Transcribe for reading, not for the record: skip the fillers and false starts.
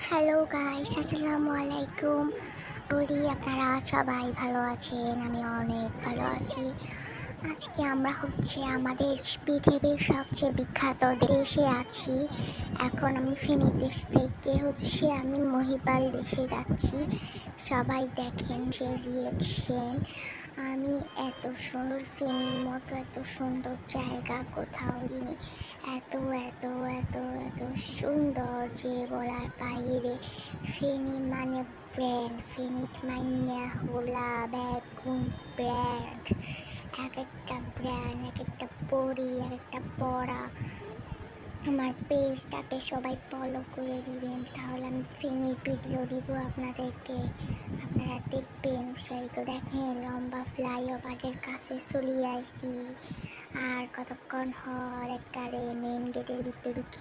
Hello guys, আসসালামু আলাইকুম। করি আপনারা সবাই ভালো আছেন, আমি অনেক ভালো আছি। আজকে আমরা আমাদের পৃথিবীর সবচেয়ে বিখ্যাত দেশে আছি। এখন আমি ফেনী দেশ থেকে আমি মহিপাল দেশে যাচ্ছি। সবাই দেখেন সে রিয়েকশন। আমি এত সুন্দর ফেনীর মতো এত সুন্দর জায়গা কোথাও দিনি। এত এত এত এত সুন্দর যে বলার বাইরে। ফেনী মানে ব্র্যান্ড, ফেনী মাইয়া হোলা বেগুন ব্র্যান্ড। এক একটা ব্র্যান্ড, এক একটা পরি, এক একটা পড়া। আমার পেজটাকে সবাই ফলো করে দিবেন, তাহলে আমি ফেনীর ভিডিও দিব আপনাদেরকে। আপনারা দেখবেন উৎসাহিত। দেখেন লম্বা ফ্লাইওভারের কাছে চলে আইছি। আর কতক্ষণ হর একবারে মেন গেটের ভিতরে ঢুকি